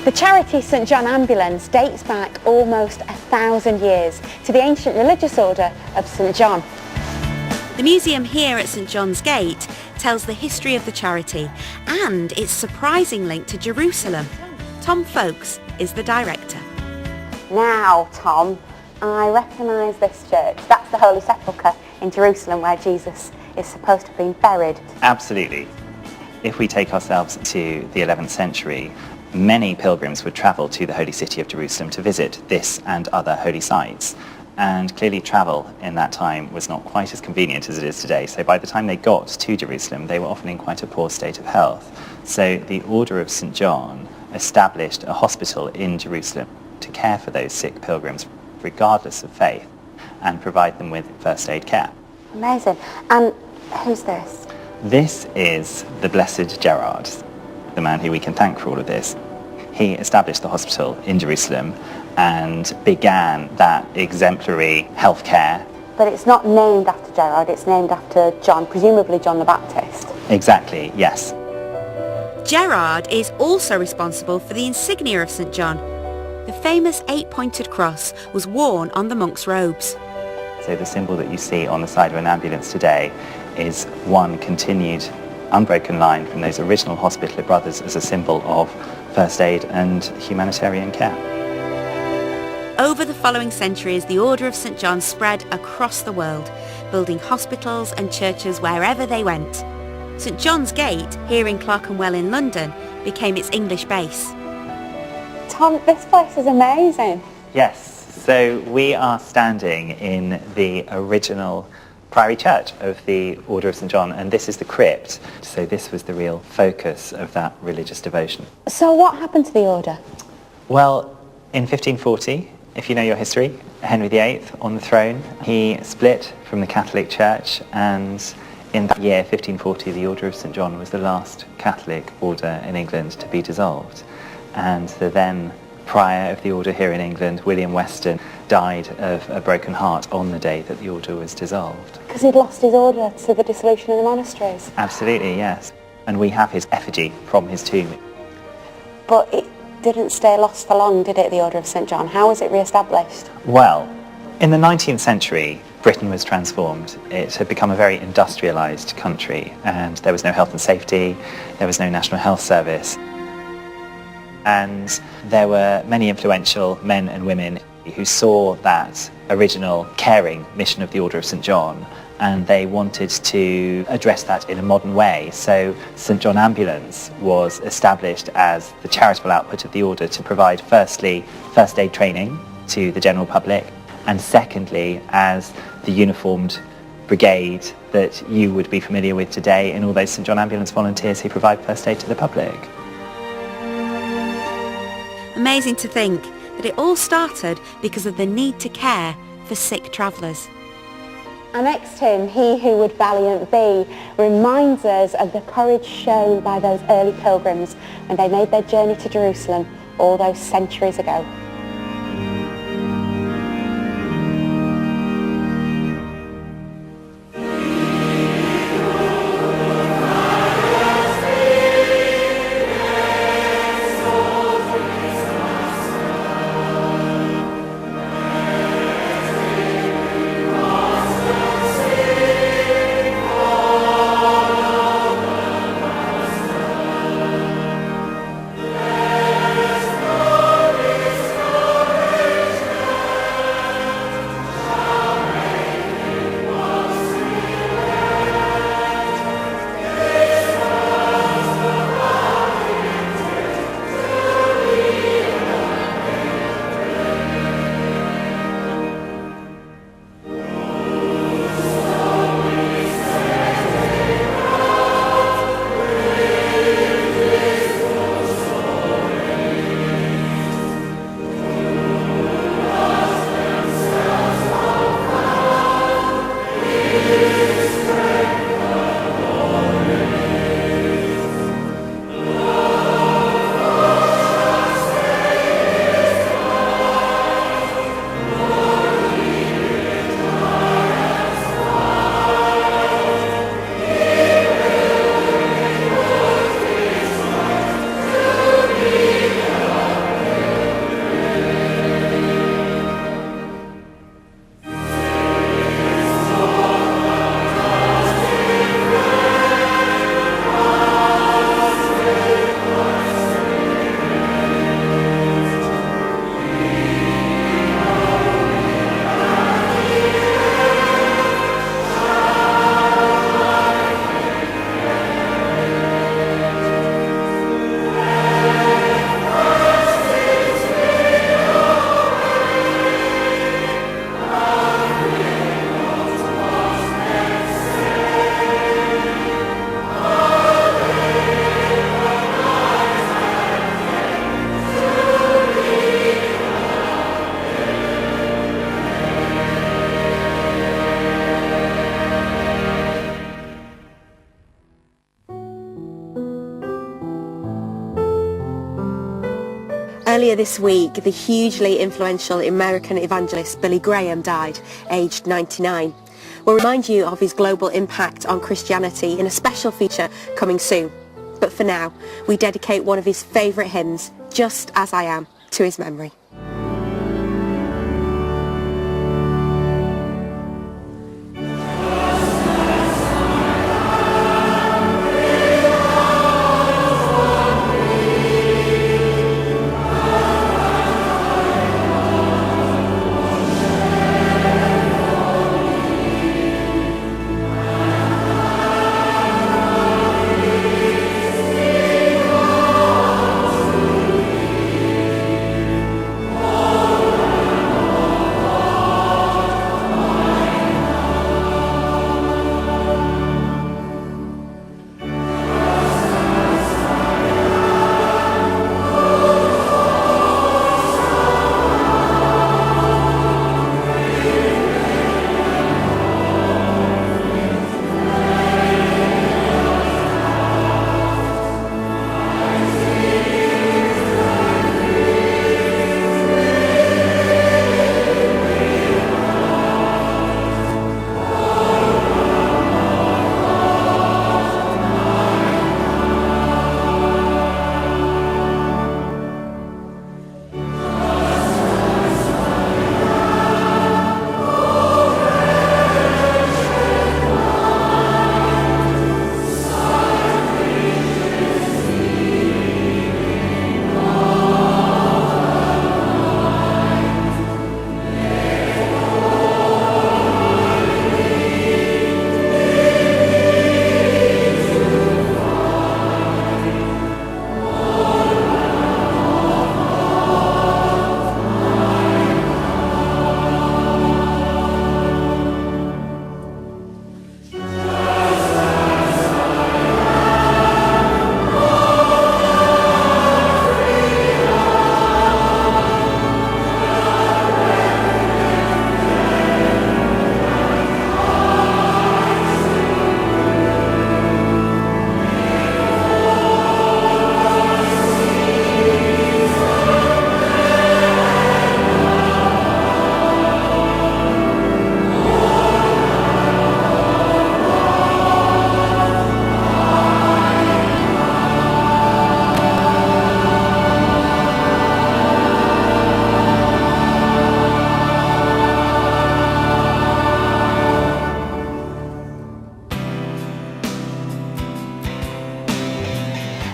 The charity St John Ambulance dates back almost 1,000 years to the ancient religious order of St John. The museum here at St John's Gate tells the history of the charity and its surprising link to Jerusalem. Tom Folkes is the director. Now, Tom, I recognise this church. That's the Holy Sepulchre in Jerusalem where Jesus is supposed to have been buried. Absolutely. If we take ourselves to the 11th century, many pilgrims would travel to the holy city of Jerusalem to visit this and other holy sites. And clearly travel in that time was not quite as convenient as it is today. So by the time they got to Jerusalem, they were often in quite a poor state of health. So the Order of St John established a hospital in Jerusalem to care for those sick pilgrims, regardless of faith, and provide them with first aid care. Amazing. And who's this? This is the Blessed Gerard, the man who we can thank for all of this. He established the hospital in Jerusalem and began that exemplary healthcare. But it's not named after Gerard, it's named after John, presumably John the Baptist. Exactly, yes. Gerard is also responsible for the insignia of St John. The famous 8-pointed cross was worn on the monks' robes. So the symbol that you see on the side of an ambulance today is one continued unbroken line from those original Hospitaller brothers as a symbol of first aid and humanitarian care. Over the following centuries, the Order of St John spread across the world, building hospitals and churches wherever they went. St John's Gate, here in Clerkenwell in London, became its English base. Tom, this place is amazing. Yes, so we are standing in the original Priory Church of the Order of St John, and this is the crypt. So this was the real focus of that religious devotion. So what happened to the order? Well, in 1540, if you know your history, Henry VIII on the throne, he split from the Catholic Church, and in that year, 1540, the Order of St John was the last Catholic order in England to be dissolved. And the then prior of the order here in England, William Weston, died of a broken heart on the day that the order was dissolved. Because he'd lost his order to the dissolution of the monasteries? Absolutely, yes. And we have his effigy from his tomb. But it didn't stay lost for long, did it, the Order of St John? How was it re-established? Well, in the 19th century, Britain was transformed. It had become a very industrialised country, and there was no health and safety, there was no National Health Service. And there were many influential men and women who saw that original caring mission of the Order of St John, and they wanted to address that in a modern way. So St John Ambulance was established as the charitable output of the order to provide, firstly, first aid training to the general public, and secondly, as the uniformed brigade that you would be familiar with today in all those St John Ambulance volunteers who provide first aid to the public. Amazing to think that it all started because of the need to care for sick travellers. Our next hymn, He Who Would Valiant Be, reminds us of the courage shown by those early pilgrims when they made their journey to Jerusalem all those centuries ago. Earlier this week, the hugely influential American evangelist Billy Graham died, aged 99. We'll remind you of his global impact on Christianity in a special feature coming soon. But for now, we dedicate one of his favourite hymns, Just As I Am, to his memory.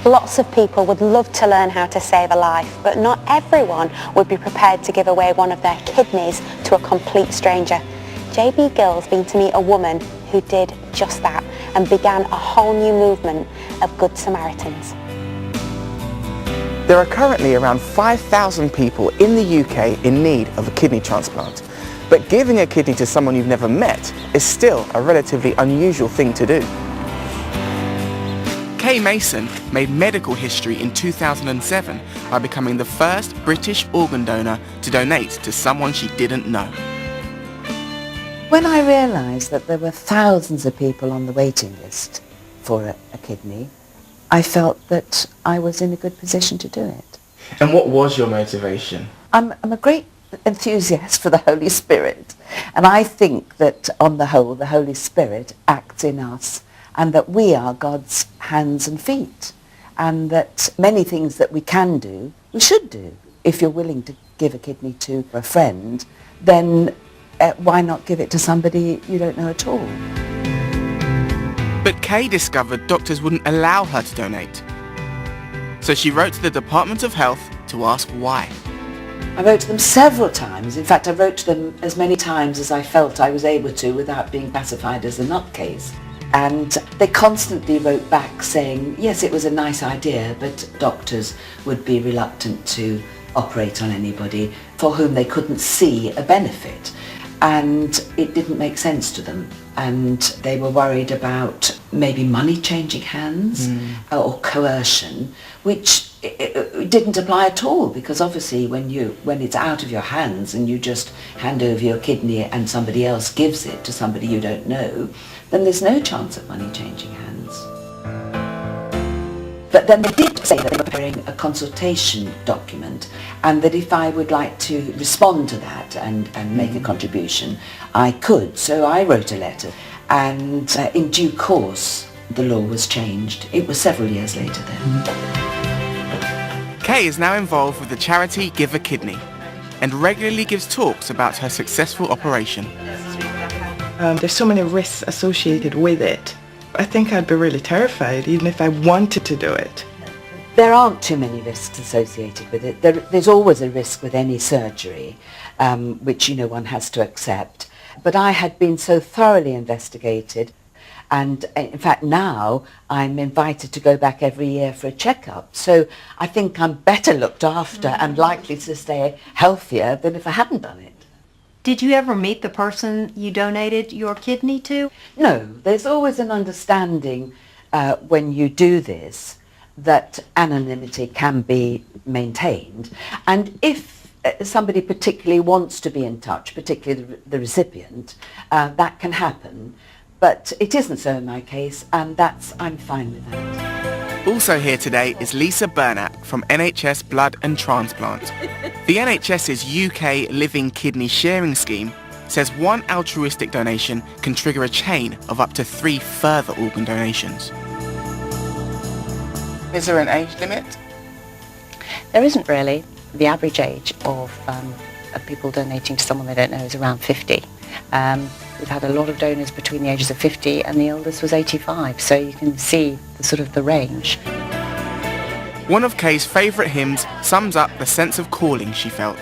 Lots of people would love to learn how to save a life, but not everyone would be prepared to give away one of their kidneys to a complete stranger. JB Gill's been to meet a woman who did just that and began a whole new movement of Good Samaritans. There are currently around 5,000 people in the UK in need of a kidney transplant, but giving a kidney to someone you've never met is still a relatively unusual thing to do. Kay Mason made medical history in 2007 by becoming the first British organ donor to donate to someone she didn't know. When I realised that there were thousands of people on the waiting list for a kidney, I felt that I was in a good position to do it. And what was your motivation? I'm a great enthusiast for the Holy Spirit, and I think that on the whole the Holy Spirit acts in us and that we are God's hands and feet, and that many things that we can do, we should do. If you're willing to give a kidney to a friend, then why not give it to somebody you don't know at all? But Kay discovered doctors wouldn't allow her to donate. So she wrote to the Department of Health to ask why. I wrote to them several times. In fact, I wrote to them as many times as I felt I was able to without being classified as a nutcase. And they constantly wrote back saying, yes, it was a nice idea, but doctors would be reluctant to operate on anybody for whom they couldn't see a benefit. And it didn't make sense to them. And they were worried about maybe money changing hands or coercion, which it didn't apply at all, because obviously when it's out of your hands and you just hand over your kidney and somebody else gives it to somebody you don't know, then there's no chance of money changing hands. But then they did say that they were preparing a consultation document, and that if I would like to respond to that and make a contribution, I could. So I wrote a letter, and in due course the law was changed. It was several years later then. Kay is now involved with the charity Give a Kidney and regularly gives talks about her successful operation. There's so many risks associated with it. I think I'd be really terrified even if I wanted to do it. There aren't too many risks associated with it. There's always a risk with any surgery, which, you know, one has to accept. But I had been so thoroughly investigated, and in fact now I'm invited to go back every year for a checkup. So I think I'm better looked after and likely to stay healthier than if I hadn't done it. Did you ever meet the person you donated your kidney to? No, there's always an understanding when you do this that anonymity can be maintained, and if somebody particularly wants to be in touch, particularly the recipient, that can happen. But it isn't so in my case, and I'm fine with that. Also here today is Lisa Burnap from NHS Blood and Transplant. The NHS's UK Living Kidney Sharing Scheme says one altruistic donation can trigger a chain of up to 3 further organ donations. Is there an age limit? There isn't really. The average age of people donating to someone they don't know is around 50. We've had a lot of donors between the ages of 50 and the oldest was 85, so you can see the range. One of Kay's favourite hymns sums up the sense of calling she felt.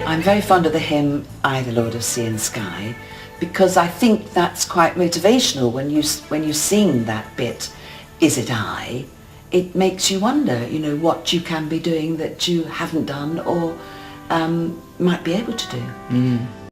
I'm very fond of the hymn, I the Lord of Sea and Sky, because I think that's quite motivational when you sing that bit, Is it I? It makes you wonder, you know, what you can be doing that you haven't done or might be able to do.